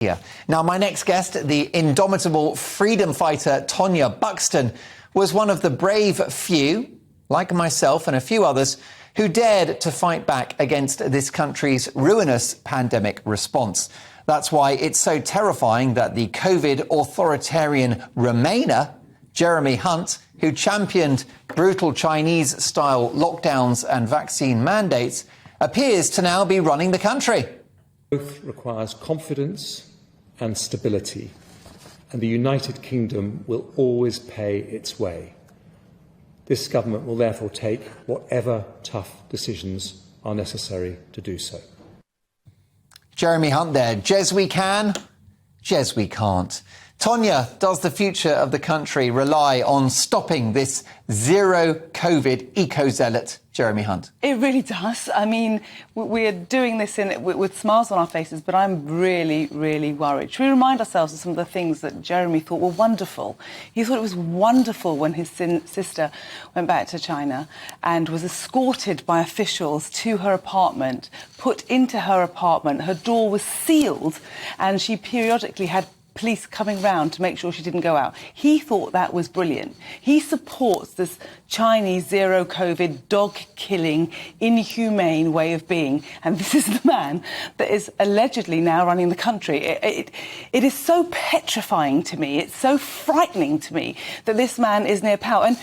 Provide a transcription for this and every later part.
Yeah. Now, my next guest, the indomitable freedom fighter Tonia Buxton, was one of the brave few, like myself and a few others, who dared to fight back against this country's ruinous pandemic response. That's why it's so terrifying that the COVID authoritarian Remainer, Jeremy Hunt, who championed brutal Chinese-style lockdowns and vaccine mandates, appears to now be running the country. Both requires confidence and stability, and the United Kingdom will always pay its way. This government will therefore take whatever tough decisions are necessary to do so. Jeremy Hunt there. Jez we can, Jez we can't. Tonia, does the future of the country rely on stopping this zero-COVID eco-zealot, Jeremy Hunt? It really does. I mean, we're doing this with smiles on our faces, but I'm really, really worried. Should we remind ourselves of some of the things that Jeremy thought were wonderful? He thought it was wonderful when his sister went back to China and was escorted by officials to her apartment, put into her apartment. Her door was sealed, and she periodically had police coming round to make sure she didn't go out. He thought that was brilliant. He supports this Chinese zero-COVID, dog-killing, inhumane way of being. And this is the man that is allegedly now running the country. It is so petrifying to me. It's so frightening to me that this man is near power. And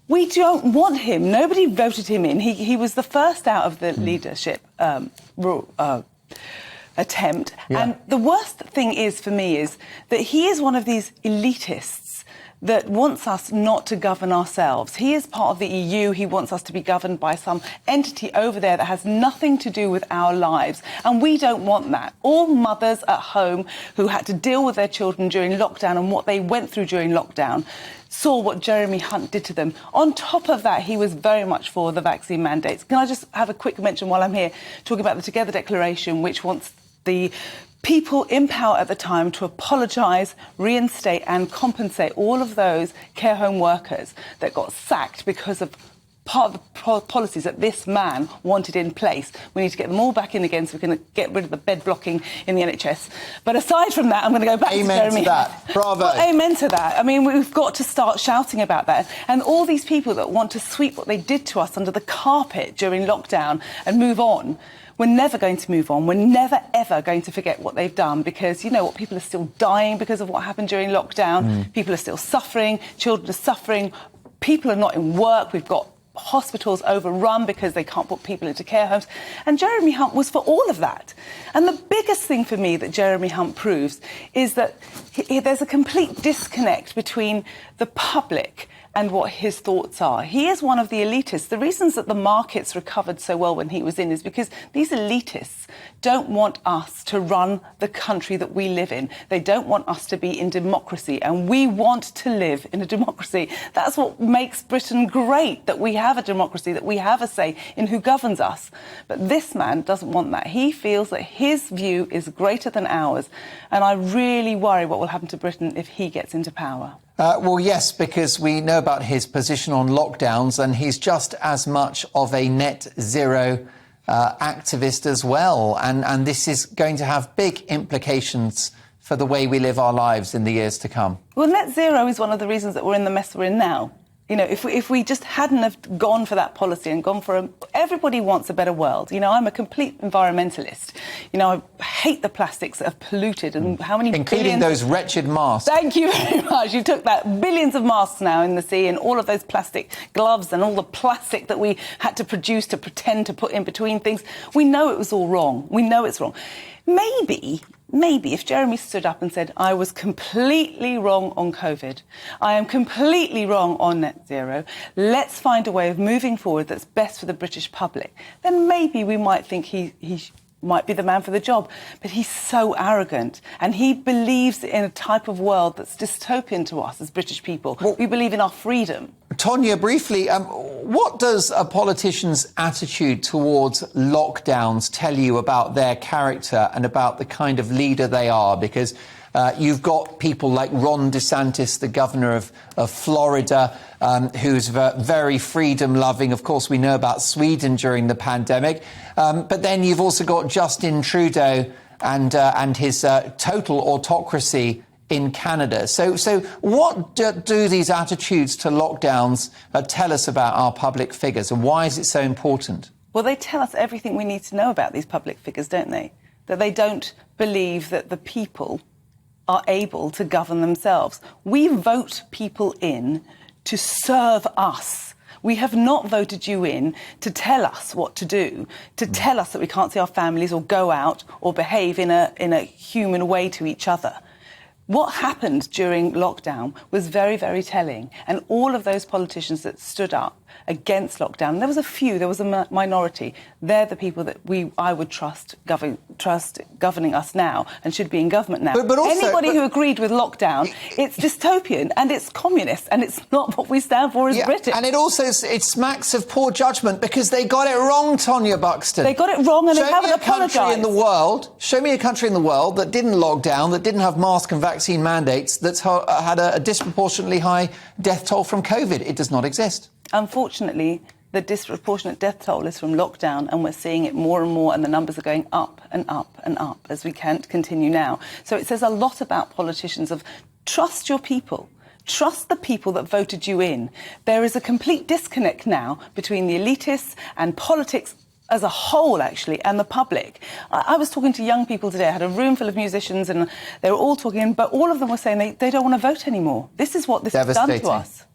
we don't want him. Nobody voted him in. He was the first out of the leadership attempt. Yeah. And the worst thing is, for me, is that he is one of these elitists that wants us not to govern ourselves. He is part of the EU. He wants us to be governed by some entity over there that has nothing to do with our lives. And we don't want that. All mothers at home who had to deal with their children during lockdown and what they went through during lockdown saw what Jeremy Hunt did to them. On top of that, he was very much for the vaccine mandates. Can I just have a quick mention while I'm here, talking about the Together Declaration, which wants the people in power at the time to apologise, reinstate and compensate all of those care home workers that got sacked because of part of the policies that this man wanted in place. We need to get them all back in again so we can get rid of the bed blocking in the NHS. But aside from that, I'm going to go back to Jeremy. Amen to that. Bravo. Well, amen to that. I mean, we've got to start shouting about that. And all these people that want to sweep what they did to us under the carpet during lockdown and move on, we're never going to move on. We're never, ever going to forget what they've done, because, you know what, people are still dying because of what happened during lockdown. People are still suffering. Children are suffering. People are not in work. We've got hospitals overrun because they can't put people into care homes. And Jeremy Hunt was for all of that. And the biggest thing for me that Jeremy Hunt proves is that there's a complete disconnect between the public and what his thoughts are. He is one of the elitists. The reasons that the markets recovered so well when he was in is because these elitists don't want us to run the country that we live in. They don't want us to be in democracy, and we want to live in a democracy. That's what makes Britain great, that we have a democracy, that we have a say in who governs us. But this man doesn't want that. He feels that his view is greater than ours, and I really worry what will happen to Britain if he gets into power. Well, yes, because we know about his position on lockdowns, and he's just as much of a net zero activist as well. And this is going to have big implications for the way we live our lives in the years to come. Well, net zero is one of the reasons that we're in the mess we're in now. You know, if we just hadn't have gone for that policy and gone for everybody wants a better world. You know, I'm a complete environmentalist. You know, I hate the plastics that have polluted and how many including those wretched masks. Thank you very much. You took that. Billions of masks now in the sea, and all of those plastic gloves and all the plastic that we had to produce to pretend to put in between things. We know it was all wrong. We know it's wrong. Maybe if Jeremy stood up and said, I was completely wrong on COVID, I am completely wrong on net zero, let's find a way of moving forward that's best for the British public, then maybe we might think he might be the man for the job. But he's so arrogant, and he believes in a type of world that's dystopian to us as British people. Well, we believe in our freedom. Tonia, briefly, what does a politician's attitude towards lockdowns tell you about their character and about the kind of leader they are? Because you've got people like Ron DeSantis, the governor of Florida, who's very freedom-loving. Of course, we know about Sweden during the pandemic. But then you've also got Justin Trudeau and his total autocracy in Canada. So what do these attitudes to lockdowns tell us about our public figures, and why is it so important? Well, they tell us everything we need to know about these public figures, don't they? That they don't believe that the people are able to govern themselves. We vote people in to serve us. We have not voted you in to tell us what to do, to tell us that we can't see our families or go out or behave in a human way to each other. What happened during lockdown was very, very telling. And all of those politicians that stood up against lockdown, there was a few, there was a minority. They're the people that I would trust governing us now and should be in government now. But also, anybody who agreed with lockdown, it's dystopian and it's communist and it's not what we stand for as British. And it smacks of poor judgment because they got it wrong, Tonia Buxton. They got it wrong and they haven't apologised. Show me a country in the world that didn't lock down, that didn't have mask and vaccine mandates, that's had a disproportionately high death toll from COVID. It does not exist. Unfortunately, the disproportionate death toll is from lockdown, and we're seeing it more and more, and the numbers are going up and up and up as we can't continue now. So it says a lot about politicians of trust your people. Trust the people that voted you in. There is a complete disconnect now between the elitists and politics as a whole, actually, and the public. I was talking to young people today. I had a room full of musicians and they were all talking, but all of them were saying they don't want to vote anymore. This is what this has done to us.